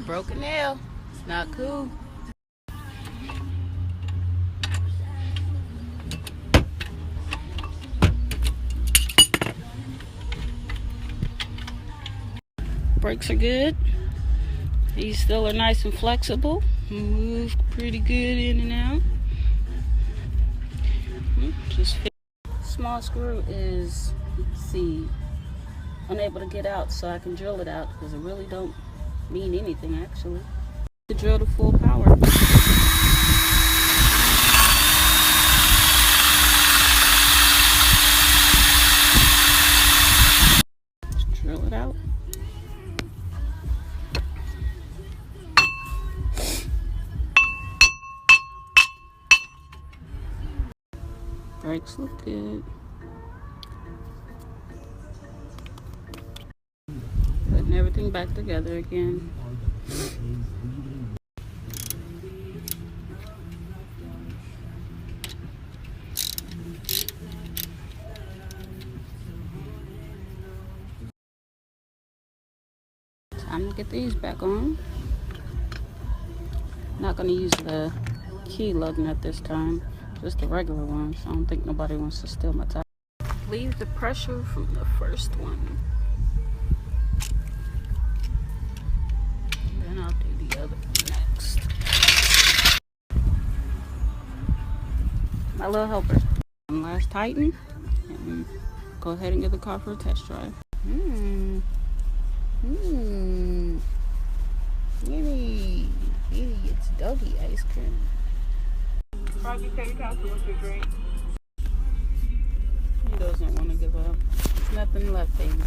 Broken nail. It's not cool. Brakes are good. These still are nice and flexible. Move pretty good in and out. Just fit. Small screw is unable to get out, so I can drill it out because it really don't mean anything actually. To drill to full power. Just drill it out. Brakes look good. Putting everything back together again. Time to get these back on. Not gonna use the key lug nut this time, just the regular one. So I don't think nobody wants to steal my tire. Leave the pressure from the first one. Then I'll do the other one next. My little helper. One last tighten, and go ahead and get the car for a test drive. Yummy. It's doggy ice cream. Roger, take out to what's your drink? He doesn't want to give up. There's nothing left, baby.